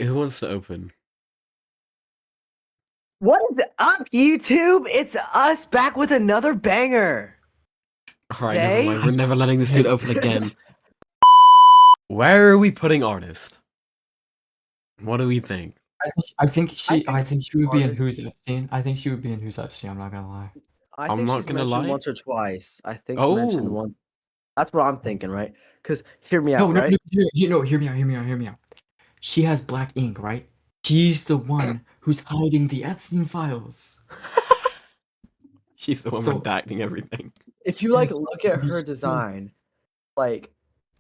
Who wants to open? What is up, YouTube? It's us back with another banger. Alright, never mind. We're never letting this dude open again. Where are we putting artist? What do we think? I think she would be in artist- Who's Epstein. I think she would be in Who's Epstein. I'm not gonna lie. I I'm think not she's gonna mentioned lie. once or twice. I think mentioned Oh, once. That's what I'm thinking, right? Because hear me No, out, no, right? no, hear me out. She has black ink, right? She's the one who's hiding the Epstein files. she's the one So- redacting everything. If you like Yes, look at her these design, things. like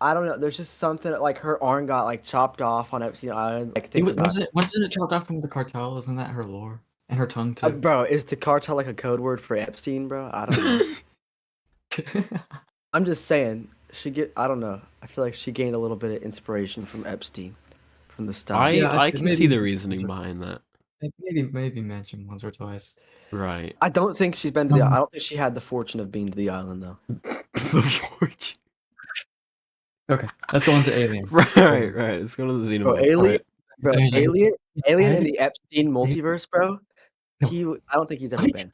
I don't know, there's just something like her arm got like chopped off on Epstein Island. Like think about it. Wasn't it chopped off from the cartel? Isn't that her lore? And her tongue too. Bro, is the cartel like a code word for Epstein, bro? I don't know. I'm just saying, I don't know. I feel like she gained a little bit of inspiration from Epstein, from the style. Yeah, I can see maybe- the reasoning behind that. maybe mention once or twice. Right. I don't think she's been to the. I don't think she had the fortune of being to the island though. The fortune. Okay, let's go on to Alien. Right. Let's go to the Bro, Xenomorph. Alien, bro, There's a- Alien in the Epstein multiverse, bro. No. I don't think he's ever been.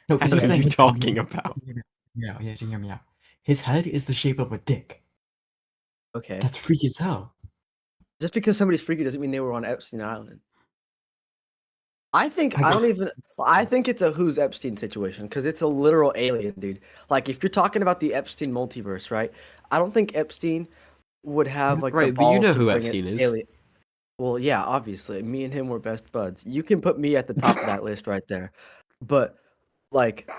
No, What here's are the you thing. talking about? Yeah, hear me out. His head is the shape of a dick. Okay, That's freaky as hell. just because somebody's freaky doesn't mean they were on Epstein Island. I think it's a Who's Epstein situation because it's a literal alien, dude. Like if you're talking about the Epstein multiverse, right? I don't think Epstein would have like the Right, but you balls know to who bring Epstein an is. alien. Well, yeah, obviously, me and him were best buds. You can put me at the top of that list right there, but like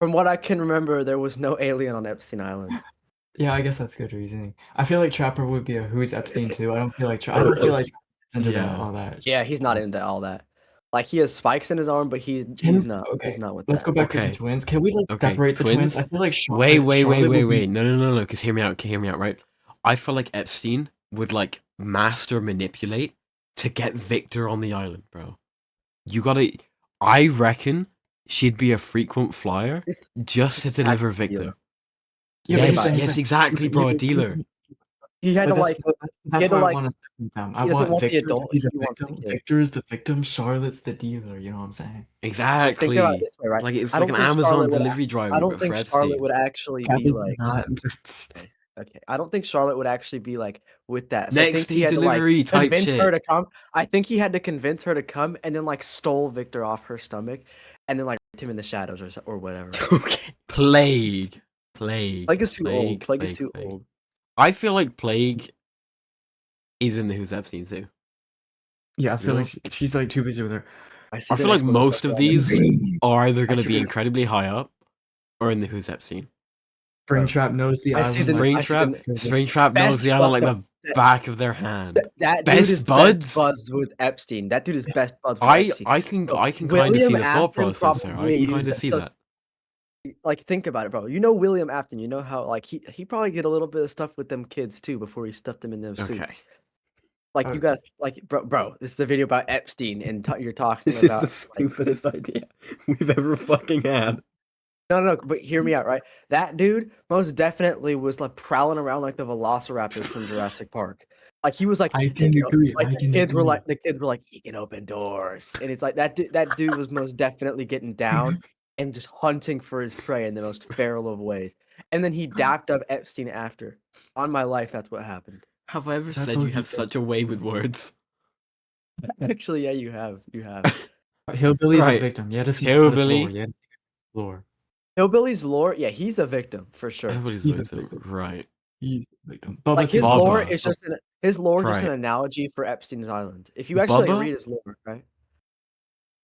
from what I can remember, there was no alien on Epstein Island. Yeah, I guess that's good reasoning. I feel like Trapper would be a Who's Epstein too. I don't feel like Trapper's into Yeah. all that. Yeah, he's not into all that. Like he has spikes in his arm, but he's not. Okay, He's not with let's that. go back to Okay. the twins. Can we Okay, separate the twins? twins? I feel like Wait. Charlotte would be- No. Because hear me out, right? I feel like Epstein would like master manipulate to get Victor on the island, bro. I reckon she'd be a frequent flyer just to deliver Victor. Yeah, but Yes, exactly, bro. A dealer. He had But to like. that's had to, why like- I want to separate them. I he doesn't want want the Victor adult, to be the he wants the victim. kid. Victor is the victim. Charlotte's the dealer. You know what I'm saying? Exactly. Think about it this way, right? Like it's I like don't an think Amazon Charlotte would delivery driver. I don't but think for Charlotte Epstein. would actually That be is like. not. Okay, I don't think Charlotte would actually be like with that. So I Next think he day had to like delivery type convince shit. her to come. I think he had to convince her to come, and then like stole Victor off her stomach, and then like raped him in the shadows or whatever. Okay. Plague. Plague is too old. Plague is too old. I feel like Plague is in the Who's Epstein too. Yeah, I feel Yeah. like she's like too busy with her. I feel like most of these are either going to be incredibly high up or in the Who's Epstein. Springtrap knows the I see island. the- Springtrap knows Best the island like bud- the back of their hand. That Best dude is buds? best buds with Epstein. That dude is best buds with Epstein. I can kind of see William the thought Afton process there. I probably can kind used of it. see So- that. Like think about it, bro. You know William Afton. You know how like he probably did a little bit of stuff with them kids too before he stuffed them in those Okay. suits. Like you Okay. got like bro. This is a video about Epstein, and you're talking This is about. the stupidest idea we've ever fucking had. No. But hear me out, right? That dude most definitely was like prowling around like the Velociraptors from Jurassic Park. Like he was like, I can you know, agree. like I the can kids were agree. like he can open doors, and it's like that dude was most definitely getting down and just hunting for his prey in the most feral of ways. And then he dapped up Epstein after. On my life, that's what happened. Have I ever That's said what you he have said. such a way with words? Actually, yeah, you have. Hillbilly's Right. a victim. You had to think Hillbilly. About his lore. You had to think about his lore. Hillbilly's lore, yeah, he's a victim for sure. Everybody's He's a victim. victim. Right. He's a victim. Like his Bubba. lore is just just Right. an analogy for Epstein's Island. If you actually Bubba? read his lore, right?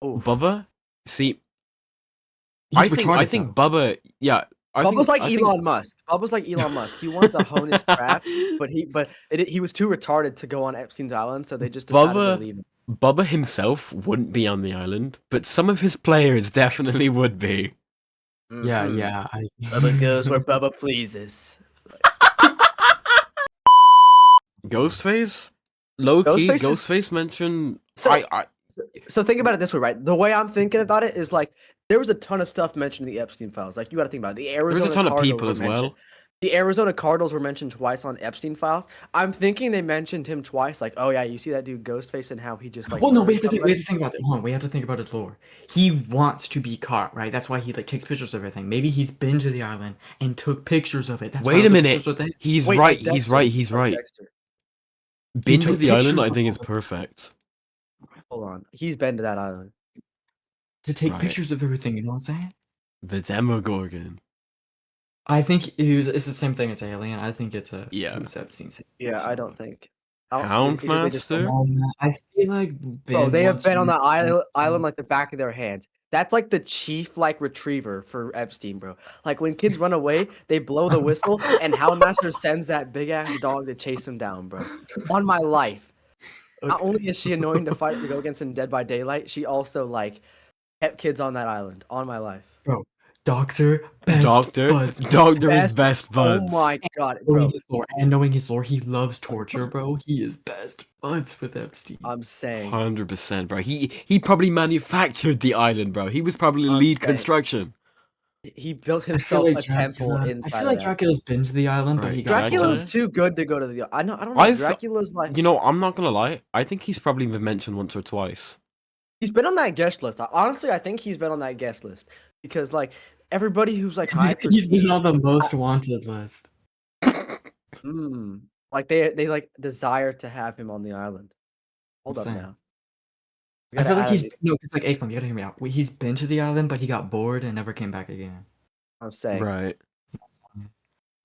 Oh, Bubba? See, He's I retarded, think though. Bubba. Yeah, Bubba's like I think- Elon Musk. Bubba's like Elon Musk. He wanted to hone his craft, but he was too retarded to go on Epstein's Island, so they just decided Bubba- to leave him. Bubba himself wouldn't be on the island, but some of his players definitely would be. Yeah, Mhm. yeah. Bubba goes where Bubba pleases. Ghostface? Low key, Ghostface is- Ghostface mentioned. So- I So think about it this way, right? The way I'm thinking about it is like there was a ton of stuff mentioned in the Epstein files. Like you got to think about it. The there's Arizona a ton of cargo people were as mentioned. well. The Arizona Cardinals were mentioned twice on Epstein files. I'm thinking they mentioned him twice. Like, oh yeah, you see that dude Ghostface and how he just like. Well, no, we murdered have to somebody? think about it. Hold on, we have to think about his lore. He wants to be caught, right? That's why he like takes pictures of everything. Maybe he's been to the island and took pictures of it. That's why Wait all a the minute. pictures are there. He's Wait, right. like He's Dexter, right. He's like right. Dexter. Been to took the island, pictures I of think all is the- perfect. Hold on, he's been to that island. to take Right. pictures of everything. You know what I'm saying? The Demogorgon. I think it's the same thing as Alien. I think it's a Yeah. who's Epstein situation. Yeah, I don't think. Is it they just Houndmaster? I feel like Bro, they have been on that that island like the back of their hands. That's like the chief like retriever for Epstein, bro. Like when kids run away, they blow the whistle, and Houndmaster sends that big ass dog to chase him down, bro. On my life. Not only is she annoying to fight to go against in Dead by Daylight, she also like kept kids on that island. On my life. Bro, Doctor, best Doctor? buds. Doctor is best buds. Oh my god, Knowing bro. his lore, and knowing his lore, he loves torture, bro. He is best buds with Epstein. I'm saying. 100%, bro. He probably manufactured the island, bro. He was probably I'm lead saying. construction. He built I feel himself like a temple Dracula. inside I feel of like that. Dracula's been to the island, but Right, he got Dracula's bored. too good to go to the. I don't know. I've- Dracula's like You know, I'm not gonna lie. I think he's probably been mentioned once or twice. he's been on that guest list. Honestly, I think he's been on that guest list because like everybody who's like high He's been prestige, on the most wanted list. like they like desire to have him on the island. Hold up saying. now. We I gotta feel like add he's it. no, because like Aikman, you gotta hear me out. He's been to the island, but he got bored and never came back again. I'm saying Right.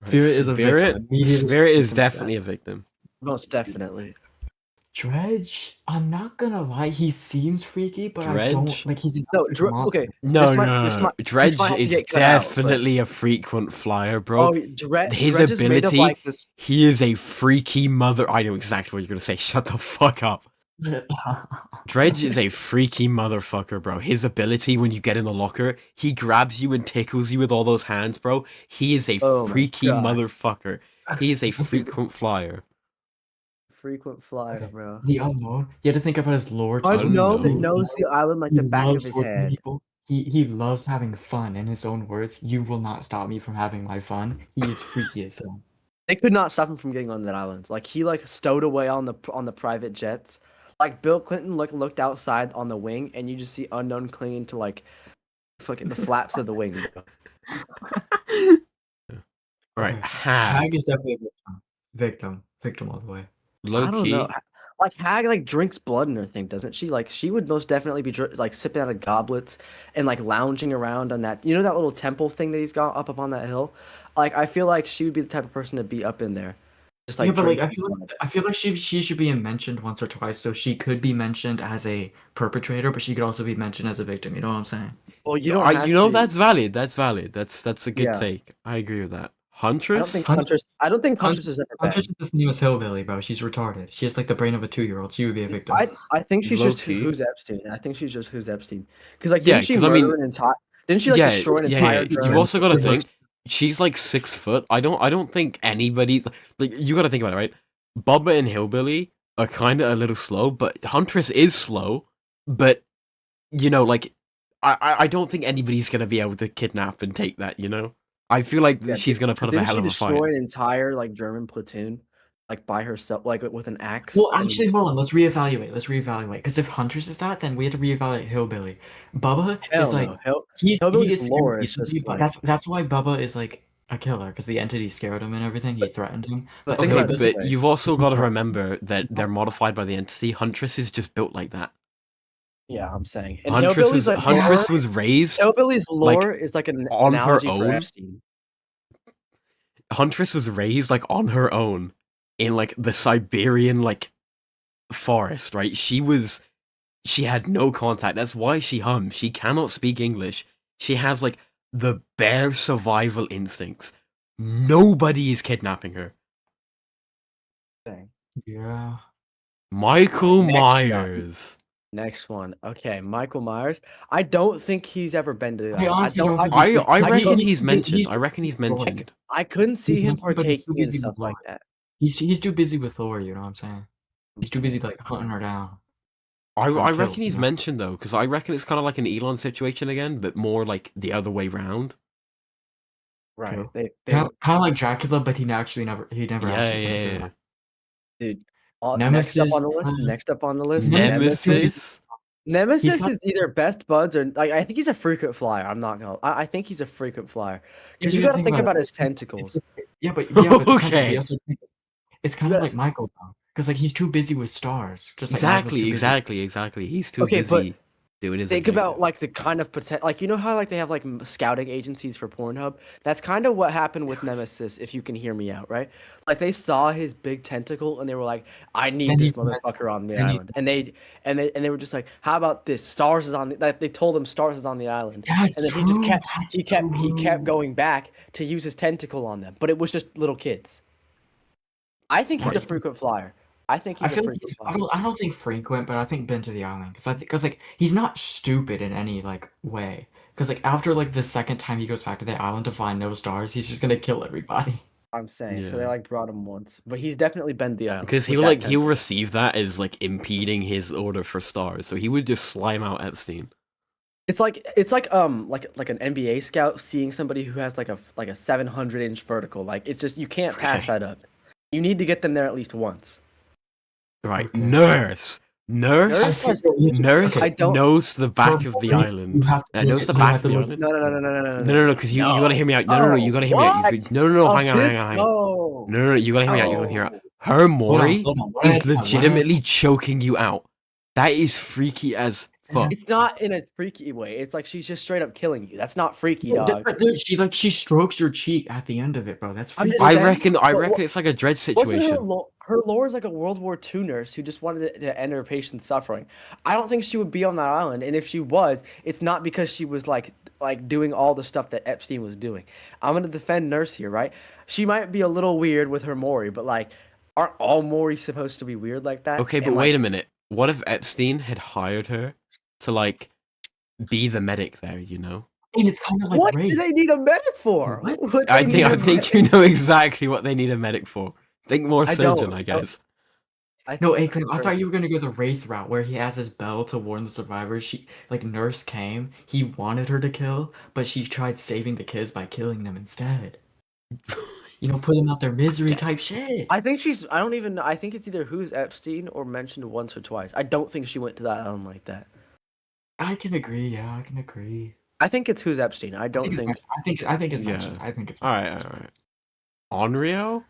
Spirit is a victim. Immediately Spirit is becomes definitely that. a victim. most definitely. Dredge, I'm not gonna lie, he seems freaky, but I Dredge? don't like he's an No, African monster. okay. No, This might- no, this no. might- this Dredge might have to is get cut out, but- definitely a frequent flyer, bro. Oh, His Dredge is made of ability, like this. he is a freaky mother. I know exactly what you're gonna say. Shut the fuck up. Dredge is a freaky motherfucker, bro. His ability when you get in the locker, he grabs you and tickles you with all those hands, bro. He is a Oh my freaky God. motherfucker. He is a frequent flyer. Frequent flyer, Okay. bro. The unknown. You have to think about his lore. too. Unknown Unknown. knows the island like He the back of loves his torturing hand. people. He loves having fun. In his own words, you will not stop me from having my fun. He is freaky as hell. They could not stop him from getting on that island. Like he like stowed away on the private jets. Like Bill Clinton looked outside on the wing, and you just see unknown clinging to like fucking the flaps of the wing. Bro. Right, Okay. Hag. Hag is definitely a victim. Victim all the way. Low I don't key. know. Like Hag like drinks blood in her thing, doesn't she? Like she would most definitely be like sipping out of goblets and like lounging around on that. You know that little temple thing that he's got up on that hill. Like I feel like she would be the type of person to be up in there, just like. Yeah, but like drinking blood. I feel like she should be mentioned once or twice. So she could be mentioned as a perpetrator, but she could also be mentioned as a victim. You know what I'm saying? Well, you don't. Have You know to. that's valid. That's valid. That's a good Yeah. take. I agree with that. I don't Huntress. think Huntress. I don't think Huntress is ever bad. Huntress is the same as Hillbilly, bro. She's retarded. She has like the brain of a 2-year-old. She would be a victim. I think she's just Low-key. who's Epstein. I think she's just who's Epstein. Because like Yeah, didn't she 'cause I murder mean- an entire? Didn't she like destroy an entire? You've German- also got to Reverse- think she's like 6 foot. I don't think anybody's like you got to think about it, right? Bubba and Hillbilly are kind of a little slow, but Huntress is slow. But you know, like I don't think anybody's gonna be able to kidnap and take that. You know, I feel like Yeah, she's gonna put up a Didn't hell she of a destroy fight. an entire like German platoon, like by herself, like with an axe? Well, and- actually, hold on. Let's reevaluate. Because if Huntress is that, then we have to reevaluate Hillbilly. Bubba hell is like no. Hell, he Hillbilly's is lore scary, is just but like- that's why Bubba is like a killer because the entity scared him and everything. He threatened him. But But think Okay, about it Hillbilly- this but way. you've also got to remember that they're modified by the entity. Huntress is just built like that. yeah, I'm saying. And Huntress Hillbilly's was like Huntress was raised. Hillbilly's like, lore is like an on her analogy for own. Epstein. Huntress was raised like on her own in like the Siberian like forest, right? She had no contact. That's why she hums. She cannot speak English. She has like the bare survival instincts. Nobody is kidnapping her. Thing. yeah. Michael Next one. Myers. Next one. Okay, Michael Myers. I don't think he's ever been to the I island. honestly don't. don't think I, he's- I Like, reckon he's- he's mentioned. he's- I reckon he's mentioned. I couldn't see He's him mentioned, but he's too partaking in busy stuff with like lore. that. He's too busy with lore. You know what I'm saying? He's too busy like hunting her down. I Trying to reckon kill, he's yeah. mentioned though, because I reckon it's kind of like an Elon situation again, but more like the other way round. Right. True. They Kind of like Dracula, but he never actually Yeah, went to get yeah. out. dude. Next up on Nemesis. the list. Next up on the list. Nemesis. Nemesis got- is either best buds or like I think he's a frequent flyer. I'm not gonna. I think he's a frequent flyer because you got to think about his tentacles. But Okay. it's kind of like Michael though, because like he's too busy with stars, just like Michael's too busy. Exactly. He's too Okay, but busy doing his think objective. about like the kind of potential, like you know how like they have like scouting agencies for Pornhub. That's kind of what happened with Nemesis. If you can hear me out, right? Like they saw his big tentacle and they were like, "I need And this he's- motherfucker on the and he's- island." And they were just like, "How about this? Stars is on the." Like, they told him Stars is on the island, That's and then true. he kept going back to use his tentacle on them, but it was just little kids. I think he's a frequent flyer. I think he's I feel a like frequent flyer. I don't think frequent, but I think been to the island because like he's not stupid in any like way. Because like after like the second time he goes back to the island to find no stars, he's just gonna kill everybody. I'm saying so. Yeah. They like brought him once, but he's definitely been to the island Because with that he'll receive that as like impeding his order for stars, so he would just slime out Epstein. It's like an NBA scout seeing somebody who has like a 700-inch vertical. Like it's just you can't pass that up. You need to get them there at least once. Right, Okay. Nurse I don't- knows the back of the island. Knows the back of the island. No, because you gotta hear me out. No, you gotta hear me out. No, hang on. No, you gotta hear me out. You gotta hear me out. Her Mori is legitimately choking you out. That is freaky as fuck. It's not in a freaky way. It's like she's just straight up killing you. That's not freaky, dog. Dude, she strokes your cheek at the end of it, bro. That's I'm freaky. just saying, I but reckon it's like a Dredge Wasn't situation. her lore is like a World War II nurse who just wanted to end her patient's suffering. I don't think she would be on that island, and if she was, it's not because she was like doing all the stuff that Epstein was doing. I'm gonna defend Nurse here, right? She might be a little weird with her Mori, but like, aren't all Mori supposed to be weird like that? Okay, but wait a minute. What if Epstein had hired her to like be the medic there? You know. And it's kind of like What Wraith. do they need a medic for? What? What I they need a think you medic- know exactly what they need a medic for. Think more I surgeon, don't. I guess. No, Aklim, I thought you were gonna go the Wraith route where he has his bell to warn the survivors. She like Nurse came, he wanted her to kill, but she tried saving the kids by killing them instead. You know, put them out their misery type shit. I think she's. I don't even know. I think it's either who's Epstein or mentioned once or twice. I don't think she went to that island like that. I can agree. Yeah, I can agree. I think it's who's Epstein. I don't think. I think it's Yeah. mentioned. I think it's All right. Onryo?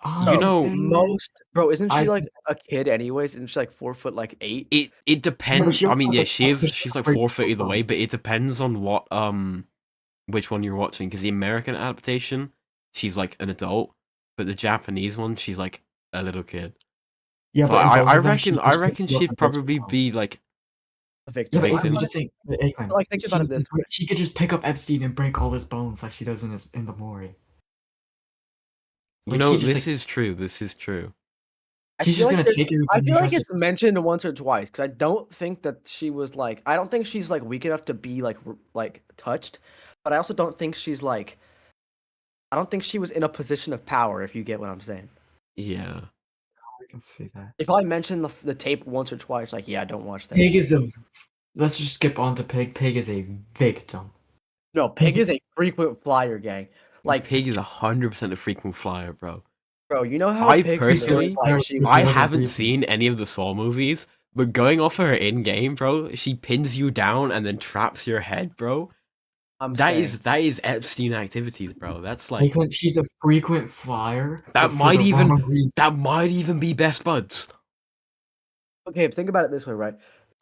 Oh, You know- Most bro, isn't she I- like a kid anyways? Isn't she like 4'8" It depends. she I mean, also yeah, has she's like crazy 4 foot either football. way, but it depends on what which one you're watching. Because the American adaptation, she's like an adult, but the Japanese one, she's like a little kid. Yeah, So but in both I of them, reckon she'd probably be like a victim. Yeah, but victim. Aklim, just think, Aklim, Like, think about it this way. she could just pick up Epstein and break all his bones like she does in the Mori. you Like, know, she's just this like- is true. This is true. I She's feel just like gonna take there's- you. I feel like it's mentioned once or twice because I don't think that she was like. I don't think she's like weak enough to be like touched, but I also don't think she's like. I don't think she was in a position of power. If you get what I'm saying. Yeah. I can see that. If I mention the tape once or twice, like yeah, don't watch that. Pig is a. Let's just skip on to Pig. Pig is a victim. No, Pig is a frequent flyer gang. Like, Pig is 100% a frequent flyer, bro. bro, you know how I Pig's personally- like she I Another haven't reason. seen any of the Saw movies, but going off her in game, bro, she pins you down and then traps your head, bro. I'm That saying. is Epstein activities, bro. That's like Aklim, she's a frequent flyer. That but for might the even- wrong reason. that might even be best buds. Okay, think about it this way, right?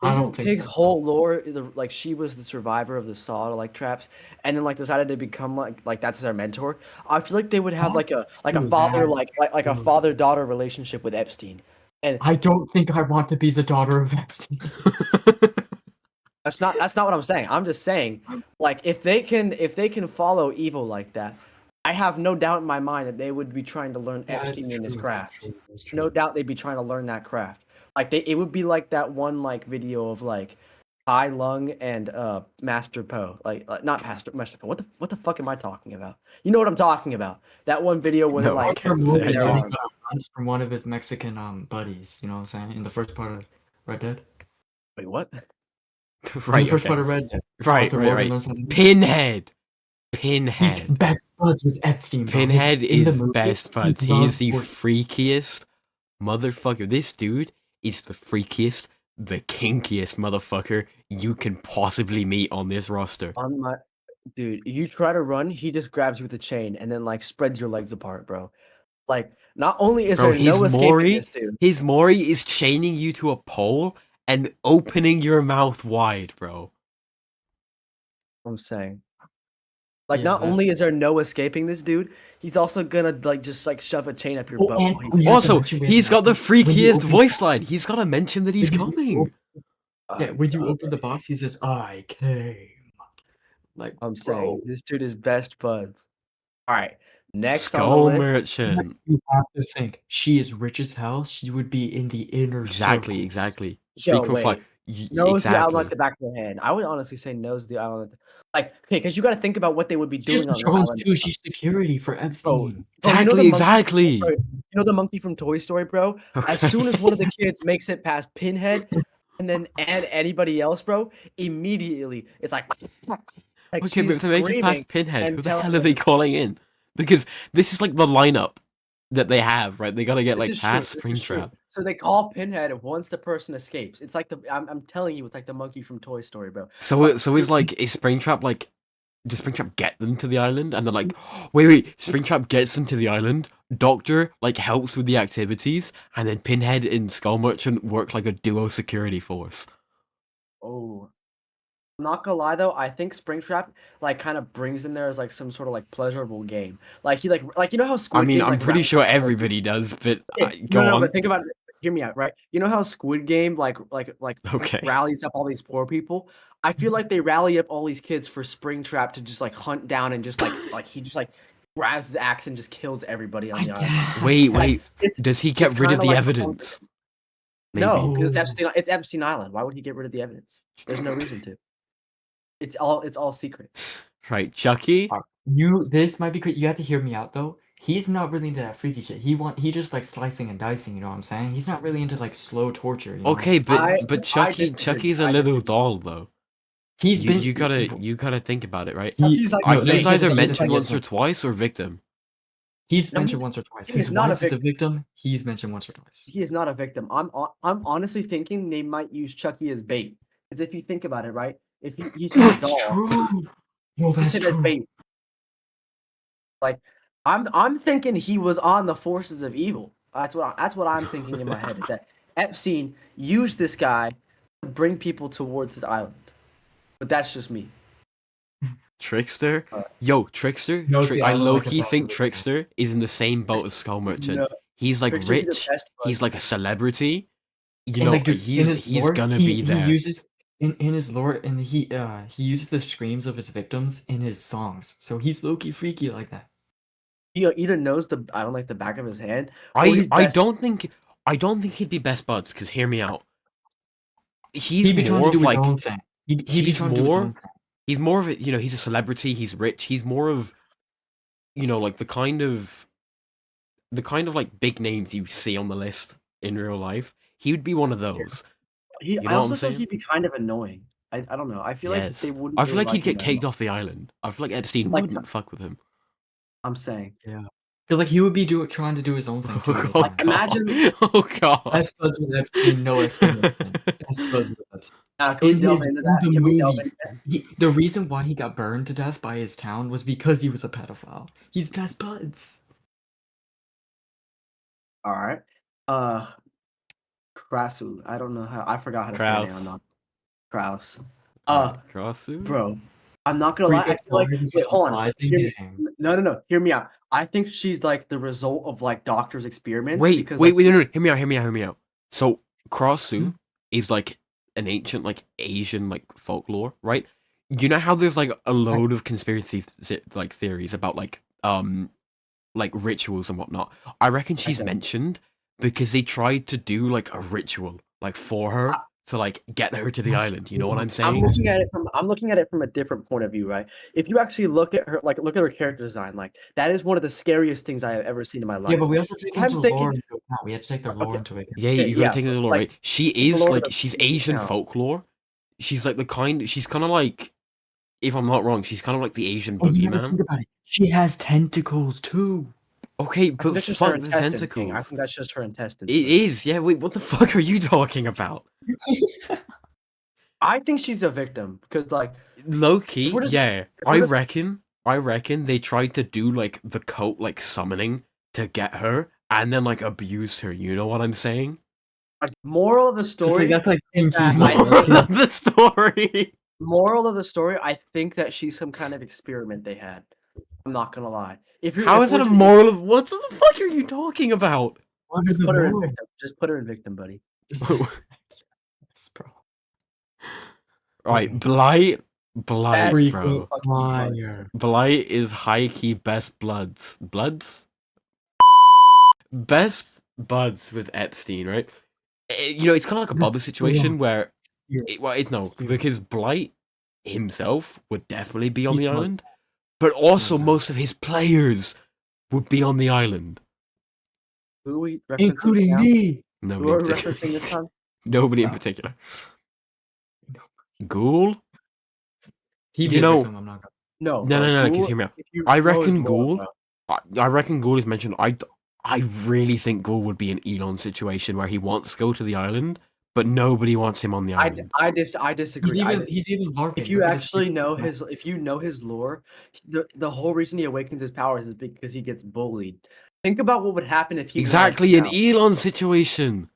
I don't Isn't think Pig's that's whole lore like she was the survivor of the Saw like traps, and then like decided to become like that's their mentor? I feel like they would have like a Ooh, father that's like a true. father daughter relationship with Epstein. I don't think I want to be the daughter of Epstein. That's not what I'm saying. I'm just saying like if they can follow evil like that, I have no doubt in my mind that they would be trying to learn Epstein in his craft. No doubt they'd be trying to learn that craft. Like it would be like that one like video of like Tai Lung and Master Po. Like not Master Po. What the fuck am I talking about? You know what I'm talking about. That one video where No, they're I like can't Moving say I their don't. getting arm. a punch from one of his Mexican buddies, you know what I'm saying? In the first part of Red Dead. Wait, what? In Right, the first okay. part of Red Dead. Right, Arthur right, Morgan right. learns how to- Pinhead. Pinhead. best buds with Epstein. Bro. Pinhead In the is movie, best buds. He loves is the work- freakiest motherfucker. This dude is the freakiest, the kinkiest motherfucker you can possibly meet on this roster. On my dude, you try to run, he just grabs you with a chain and then like spreads your legs apart, bro. Like, not only is Bro, there no escaping this dude. his Mori is chaining you to a pole and opening your mouth wide, bro. I'm saying. Like, Yeah, not that's- only is there no escaping this dude, he's also gonna like just like shove a chain up your Oh, butt. and- while he- oh, yeah. Also, mention we he's have got the when you freakiest open- voice line. He's got to mention that he's When you coming. Yeah, when you open the box, he says, "I came." Like, I'm saying bro, this dude is best buds. All right, next on the Skull list. Merchant. you have to think she is rich as hell. She would be in the inner Exactly, circles. exactly. Yo, Frequent fly. wait. Knows the island like Exactly. the back of their hand. I would honestly say knows the island. Like, okay, because you got to think about what they would be She's doing on the Charles island. too. She's security for Epstein. You know Exactly, the monkey- exactly. bro, you know the monkey from Toy Story, bro? As soon as one of the kids makes it past Pinhead and then and anybody else, bro, immediately it's like Okay, she's but to make it screaming past Pinhead, and who the telling hell are they calling in? Because this is like the lineup that they have, right? They gotta get This like is true, past this is true. Springtrap. So they call Pinhead once the person escapes. It's like I'm telling you, it's like the monkey from Toy Story, bro. So But so is like is Springtrap like does Springtrap get them to the island? And they're like, wait, Springtrap gets them to the island. Doctor like helps with the activities, and then Pinhead and Skull Merchant work like a duo security force. Oh, I'm not gonna lie though, I think Springtrap like kind of brings them there as like some sort of like pleasurable game. Like he like you know how Squid I mean, Game, I'm like, pretty rallies sure up all- everybody does, but Okay, go on. but think about it. Hear me out, right? You know how Squid Game like Okay. rallies up all these poor people? I feel like they rally up all these kids for Springtrap to just like hunt down and just like he just like grabs his axe and just kills everybody on the island. Wait, It's- does he get it's rid of kinda the like evidence? No, Maybe. because it's Epstein Island. Why would he get rid of the evidence? There's no reason to. It's all secret. Right, Chucky? This might be good. You have to hear me out though. He's not really into that freaky shit. He just like slicing and dicing, you know what I'm saying? He's not really into like slow torture, you know? Okay, I but Chucky's disagree. a I little disagree. doll though. He's been You gotta think about it, right? He's like no, the no, He's bait. either like- mentioned like- once or twice or victim. He's No, mentioned he's- once or twice. he's His not a wife is a victim. He's mentioned once or twice. He is not a victim. I'm honestly thinking they might use Chucky as bait. Because if you think about it, right? If he's just a That's doll, true. No, use that's it as true. bait. Like I'm thinking he was on the forces of evil. That's what I'm thinking in my head. Is that Epstein used this guy to bring people towards his island. But that's just me. Trickster? Yo, Trickster? Knows the I island like a low-key dog think to the Trickster is in the same boat as Skull Merchant. No, He's like Trickster's the rich, best he's bud. like a celebrity. You And, know, like, dude, in his he's lore, gonna he, be there. He uses in his lore, and he uses the screams of his victims in his songs. So he's low-key freaky like that. He either knows the island like the back of his hand. or I he's I best- don't think he'd be best buds, because hear me out. He's He'd be trying more to of do like his own thing. He'd be he's trying to do his more- own thing. he's more of a, you know, he's a celebrity, he's rich, he's more of, you know, like the kind of like big names you see on the list in real life. He would be one of those. He, know I what I'm also think saying? he'd be kind of annoying. I don't know. I feel Yes. like they wouldn't. I feel really like he'd him get that kicked much. off the island. I feel like Epstein Like- wouldn't fuck with him. I'm saying. I feel like he would be trying to do his own thing too. Oh, Like, imagine- God. Oh god. Best buds with Epstein, no explanation. Best buds with Epstein. Can we In delve his into that? the Can we delve movies, into that? the reason why he got burned to death by his town was because he was a pedophile. He's best buds. All right. Krasue. I don't know how. I forgot how to say Kraus. it. I'm not Kraus. Krasue? Bro, I'm not gonna lie. I feel like wait, hold on. Hear me- No. Hear me out. I think she's like the result of like doctors' experiments. Wait, because, no. Hear me out. So Krasue is like an ancient like Asian like folklore, right? You know how there's like a load of conspiracy like theories about like rituals and whatnot. I reckon she's Okay. mentioned because they tried to do like a ritual like for her to like get her to the That's island. You know what I'm I'm saying? looking at it from a different point of view, right? If you actually look at her character design, like that is one of the scariest things I have ever seen in my life. Yeah, but we also take I'm into thinking- lore into account. We have to take their lore Okay. into account. Yeah, Okay, you gotta yeah, take it to the but, lore, like, right? She the is lore like of she's the Asian account. folklore. She's like the kind. She's kind of like if I'm not wrong, she's kind of like the Asian Oh, you have to boogeyman. think about it. She has tentacles too. Okay, I think but that's just her fuck the intestines, King. I tentacles. think that's just her intestines. It bro. is, yeah. Wait, what the fuck are you talking about? I think she's a victim because, like, Loki, we're just- yeah. if we're just- I reckon they tried to do like the cult like summoning to get her, and then like abused her. You know what I'm saying? moral of the story. That's like is that Team I Team. think- Moral of the story. moral of the story. I think that she's some kind of experiment they had. I'm not gonna lie. How is it a moral of what the fuck are you talking about? What is the Put her in moral? victim. Just put her in victim, buddy. Just like- Yes, bro. Right, Okay. Blight, That's bro. fucking Liar. Blight is high key best bloods, best buds with Epstein, right? You know, it's kind of like a This- Bubba situation where, Yeah. it's no, Yeah. because Blight himself would definitely be on He's the not- island, but also Okay. most of his players would be on the island. Who are we referencing Including now? me. Nobody Who are in we particular. referencing this time? Nobody in No. particular. Ghoul? He'd You be a know- victim, I'm not gonna. No, No, bro, no, Ghoul- because hear me out. if you I know his reckon lore, Ghoul- bro. I reckon Ghoul is mentioned. I really think Ghoul would be an Elon situation where he wants to go to the island, but nobody wants him on the island. I disagree. He's even LARPing. If you Look at his actually stupid know mouth. if you know his lore, the whole reason he awakens his powers is because he gets bullied. Think about what would happen if he Exactly, an wipes out. Elon situation.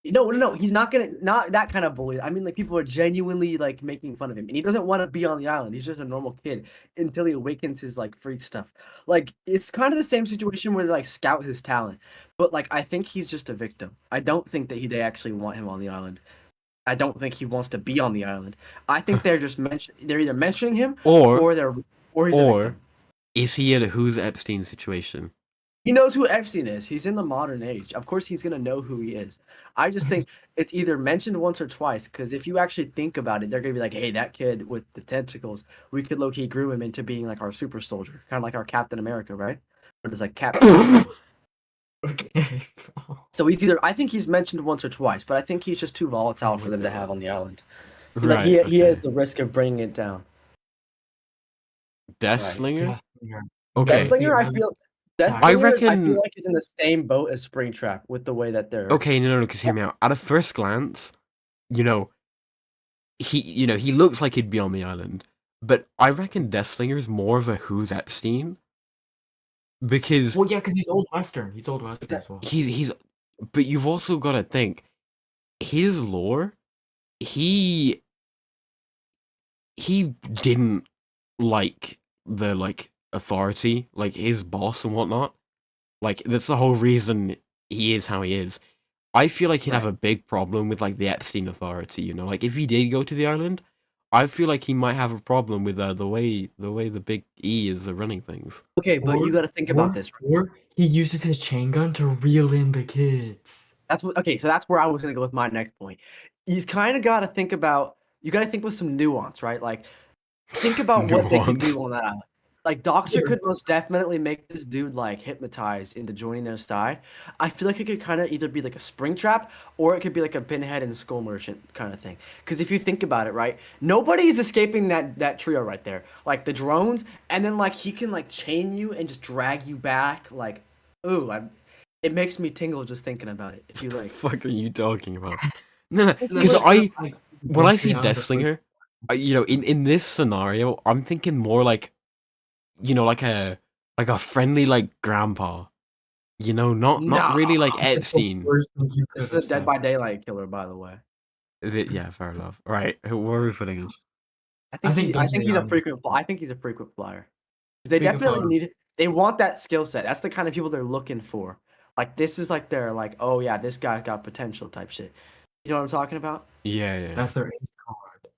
No, he's not that kind of bullied. I mean, like, people are genuinely like making fun of him, and he doesn't want to be on the island. He's just a normal kid until he awakens his like freak stuff. Like, it's kind of the same situation where they like scout his talent, but like I think he's just a victim. I don't think that they actually want him on the island. I don't think he wants to be on the island. I think they're just they're either mentioning him Or or he's a or victim. is he a who's Epstein situation? He knows who Epstein is. He's in the modern age. Of course, he's gonna know who he is. I just think it's either mentioned once or twice. Because if you actually think about it, they're gonna be like, "Hey, that kid with the tentacles, we could low key groom him into being like our super soldier, kind of like our Captain America, right?" But it's like Captain. Okay. bro. So he's either. I think he's mentioned once or twice, but I think he's just too volatile for them to have on the island. Like, he okay. has the risk of bringing it down. Dihslinger? Dihslinger. Okay. Dihslinger, I feel. Dihslinger, I reckon- feel like he's in the same boat as Springtrap with the way that they're. Okay, no, because hear me out. At a first glance, you know, he looks like he'd be on the island, but I reckon Dihslinger's more of a who's Epstein, because Well, yeah, because he's old Western. He's old Western as well. he's, but you've also got to think, his lore, he didn't like the authority, like his boss and whatnot. Like, that's the whole reason he is how he is. I feel like he'd have a big problem with like the Epstein authority, you know? Like, if he did go to the island, I feel like he might have a problem with the way the big E is running things. Okay, but you got to think about this. Or he uses his chain gun to reel in the kids. That's what. Okay, so that's where I was gonna go with my next point. He's kind of got to think about. You got to think with some nuance, right? Like, think about what they could Nuance. do on that island. Like, Doctor could most definitely make this dude like hypnotized into joining their side. I feel like it could kind of either be like a Springtrap or it could be like a Pinhead and Skull Merchant kind of thing. Because if you think about it, right, nobody's escaping that trio right there. Like the drones, and then like he can like chain you and just drag you back. Like, ooh, it makes me tingle just thinking about it. If you like. Fuck are you talking about? No, It because looks when I like see beyond the Dihslinger, you know, in this scenario, I'm thinking more like, you know, like a friendly like grandpa, you know, not really like That's the Epstein. worst thing you could This is have a Dead said. by Daylight killer, by the way. Is it? Yeah, fair enough. Right, where are we putting him? I think think I think he's a Ghostface. frequent. I think he's a frequent flyer. 'Cause they Frequent definitely flyer. need. They want that skill set. That's the kind of people they're looking for. Like, this is like their like, oh yeah, this guy got potential type shit. You know what I'm talking about? Yeah. That's their ace card.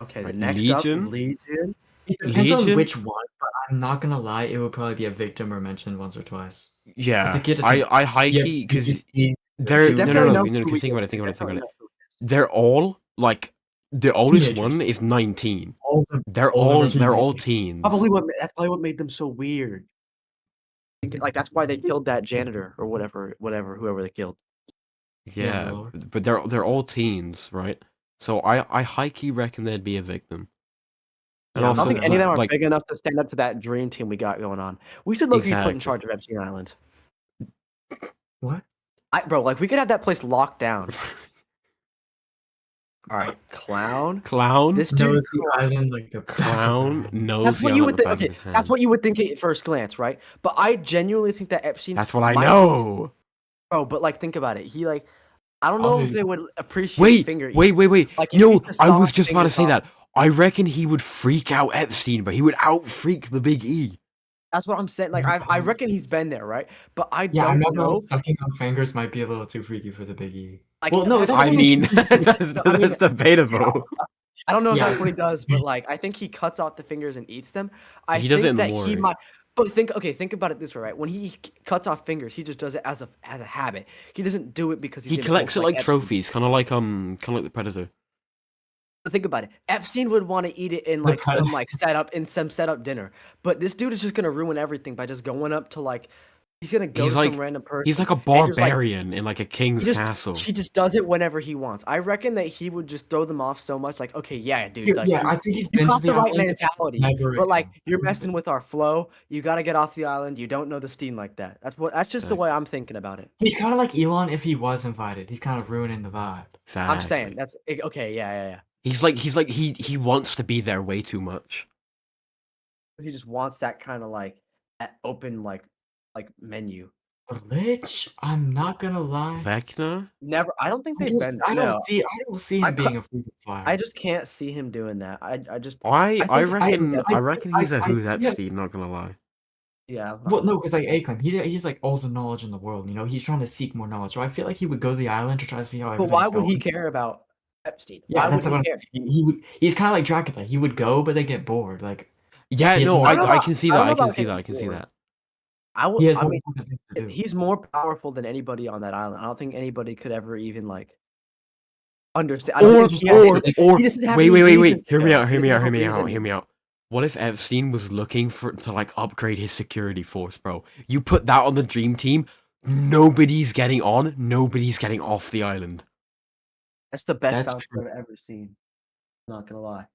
Okay, the Right, next Legion? up, Legion. It depends Legion? on which one, but I'm not gonna lie, it would probably be a victim or mentioned once or twice. Yeah, It's a kid to I high Yes, key because you they're You no definitely know because who think he about is. it, think You about it. definitely know who he is. They're all like the oldest Teenagers. one is 19. All of them, They're all of them are all teenagers. teens. That's probably what made them so weird. Like, that's why they killed that janitor or whatever, whoever they killed. Yeah, well. but they're all teens, right? So I high key reckon they'd be a victim. And I also, don't think any of them are like, big enough to stand up to that dream team we got going on. We should look be put in Exactly. charge of Epstein Island. What? Bro, like we could have that place locked down. All right, clown. Clown, This dude Knows is the island like the back of Clown their hand. knows That's the what you island would at the think. back of Okay, his hand. that's what you would think at first glance, right? But I genuinely think that Epstein. That's what I might be- know. Bro, but like, think about it. He like, I don't Oh, know if yeah. they would appreciate finger. Wait. Like, if No, he just I saw was just about to fingers say off- that. I reckon he would freak out Epstein, but he would out freak the Big E. That's what I'm saying. Like, I reckon he's been there, right? But I Yeah, I'm don't not gonna know. sucking on fingers might be a little too freaky for the Big E. Like, Well, no, that's that's I what mean, he- I mean, that's debatable. I don't know if Yeah. that's what he does, but like, I think he cuts off the fingers and eats them. I He does it think in that the he lore. might. But think about it this way, right? When he cuts off fingers, he just does it as a habit. He doesn't do it because he's He collects it like Epstein. trophies, kind of like the Predator. But think about it. Epstein would want to eat it in like some like setup dinner. But this dude is just gonna ruin everything by just going up to like he's gonna go He's to like- some random person. He's like a and just, like, barbarian in like a king's castle. He just does it whenever he wants. I reckon that he would just throw them off so much, like, okay, yeah, dude, like, Yeah, I think he's you been to got the the right island. mentality, Never but like again. you're messing with our flow. You got to get off the island. You don't know the steam like that. That's just the way I'm thinking about it. He's kind of like Elon if he was invited. He's kind of ruining the vibe. I'm saying Exactly. that's okay. Yeah. He's like he wants to be there way too much. He just wants that kind of like that open like menu. The Lich, I'm not gonna lie. Vecna? Never. I don't think I they've don't, been. I no. don't see I him being a freaking flyer. I just can't see him doing that. I just I think reckon he's a I- who's yeah. Epstein. Not gonna lie. yeah. Well, no, because like Aclaim, he's like all the knowledge in the world. You know, he's trying to seek more knowledge. So I feel like he would go to the island to try to see how. But why everything's would he going. care about Epstein? Yeah, Why would that's what he I'm care? saying. He would. He's kind of like Dracula. He would go, but they get bored. Like Yeah, He has no, no- I can see I don't that. know I can about see him that. I can see before. that. I would. he has I more mean, important things to do. he's more powerful than anybody on that island. I don't think anybody could ever even like understand. I don't Or think he has- or he doesn't have wait, any wait. reason to Hear me go. out. He Hear me doesn't out. have Hear a me out. reason. Hear me out. What if Epstein was looking to like upgrade his security force, bro? You put that on the dream team. Nobody's getting on. Nobody's getting off the island. That's the best That's bouncer true. I've ever seen. Not gonna lie.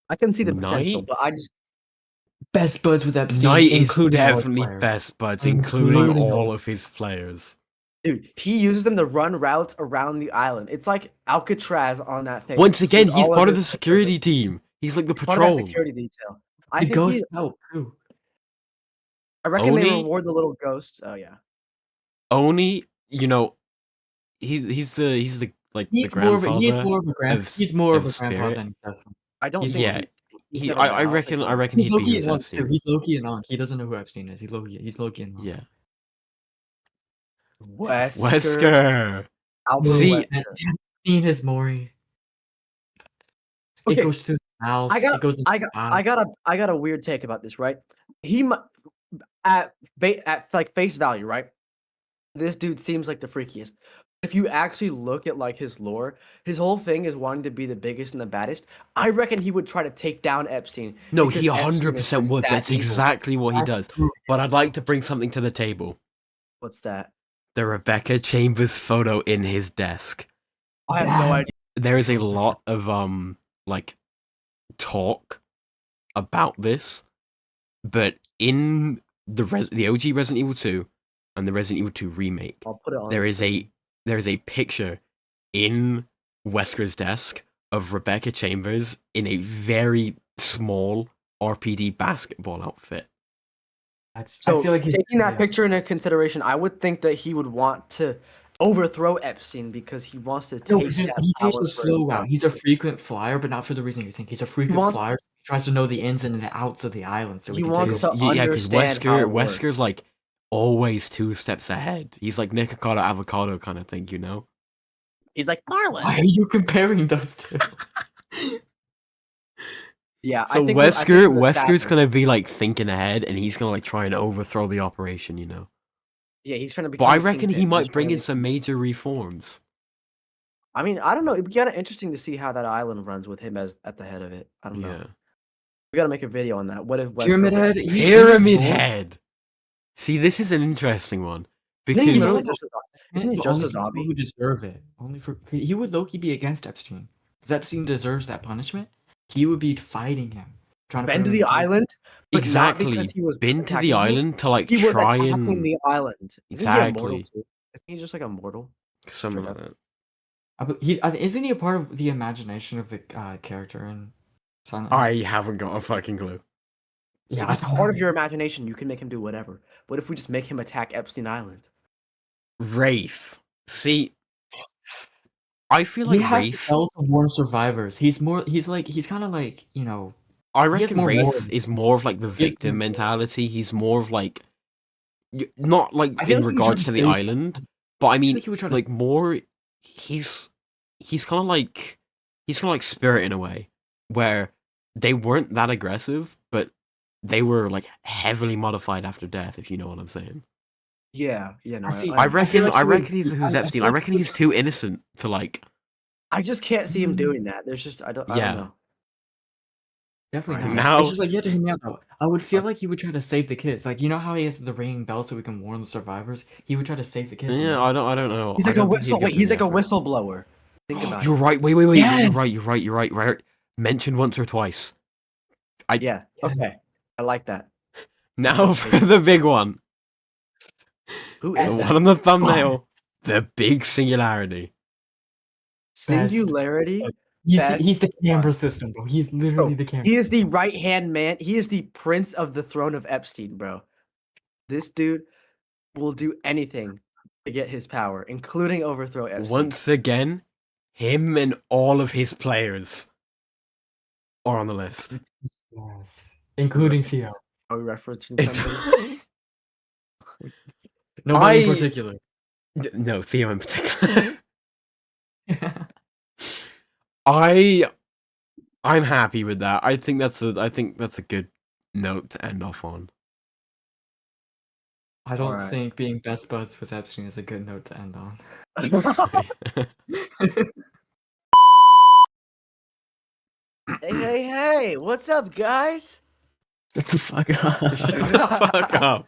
I can see the potential, Knight? but I just Best buds with Epstein. Knight is including all his definitely players. best buds, Including including all- all of his players. dude, he uses them to run routes around the island. It's like Alcatraz on that thing. Once again, with he's all part of his the security team. He's like the part of that patrol. security detail. I The think ghost out too. I reckon they Oni? reward the little ghosts. Oh yeah. Oni, you know, he's the like the He's more of a grandfather. he's more of a of grandfather spirit. than Epstein. I don't He's- think Yeah, he's he. never I been out, reckon. like, I reckon He's he'd be Loki his and on too. Epstein. He's Loki and on. He doesn't know who Epstein is. He's Loki and on. Yeah, Wesker. Wesker. Albert See- Wesker. And seen his Mori. Okay, It goes through the mouth. I got- it goes into the eye. I got a weird take about this, right? He at like face value, right? This dude seems like the freakiest. If you actually look at like his lore, his whole thing is wanting to be the biggest and the baddest. I reckon he would try to take down Epstein. No, because he Epstein is 100% just would. that That's evil. exactly what he does. But I'd like to bring something to the table. What's that? The Rebecca Chambers photo in his desk. I have no Yeah. idea. There is a lot of like talk about this, but in the OG Resident Evil 2 and the Resident Evil 2 remake, I'll put it on. there is screen. a picture in Wesker's desk of Rebecca Chambers in a very small RPD basketball outfit. So I feel like he's- taking that yeah. picture into consideration, I would think that he would want to overthrow Epstein because he wants to No, take 'cause that he power takes the for slow himself. route. He's a frequent flyer, but not for the reason you think. He's a frequent wants- flyer. He tries to know the ins and the outs of the island, so He he can wants take to Yeah, because understand how it works. Wesker's like always 2 steps ahead. He's like Nikocado Avocado kind of thing, you know? He's like Marlon. Why are you comparing those two? Yeah, So I think Wesker's gonna be like thinking ahead, and he's gonna like try and overthrow the operation, you know. Yeah, he's trying to be. But I reckon he might bring in some major reforms. I mean, I don't know. It'd be kind of interesting to see how that island runs with him as at the head of it. I don't know. Yeah, We gotta make a video on that. What if Wesker Pyramid ran- Head. Pyramid Head. See, this is an interesting one Isn't Isn't he because really- just a Only zombie? people who deserve it. Only for he would Loki be against Epstein. Because Epstein deserves that punishment. he would be fighting him, trying to Been put to him in the a cage. island, but not Exactly. because he was Been to the attacking you. island to like He was try attacking and the island. Isn't he immortal exactly too? Isn't he just like immortal? something Straight like up. that. Isn't he a part of the imagination of the character in Silent Hill? I haven't got a fucking clue. Yeah, If it's part of your imagination, you can make him do whatever. What if we just make him attack Epstein Island? Wraith. See, I feel He like has the Wraith. bell to warn survivors. He's kind of like, I he has reckon more Wraith moral. is more of like the He has victim more moral. mentality. He's more of like, not like I feel in like he would try regards to to the save- island, but I mean, like he would try to- like more. He's kind of like Spirit in a way, where they weren't that aggressive, but they were like heavily modified after death. If you know what I'm saying. Yeah, yeah, no. I reckon. like I he would- reckon he's a Who's I Epstein. feel I like reckon he he's too innocent to like. I just can't see him doing that. There's just I Yeah. don't know. Definitely Alright, not. now- It's just like you have to hear me out though. I would feel like he would try to save the kids. Like, you know how he has the ringing bell so we can warn the survivors? He would try to save the kids. you Yeah, know? I don't know. He's I like a don't think he'd whistle. give Wait, them he's the like a effort. whistleblower. Think about You're it. right. Wait. Yes! You're right. Mentioned once or twice. Yeah. Okay. I like that. Now for the big one. Who The is Yes. that? one on the thumbnail. The big singularity. Singularity. He's the camera system, bro. He's literally the camera. He is the right hand man. He is the prince of the throne of Epstein, bro. This dude will do anything to get his power, including overthrow Epstein. Once again, him and all of his players are on the list. Yes. Including Theo. Are we referencing somebody? Nobody in I- particular. No, Theo in particular. I'm happy with that. I think that's a good note to end off on. I don't Alright. think being best buds with Epstein is a good note to end on. Hey, what's up, guys? Shut the fuck up. Shut the fuck up.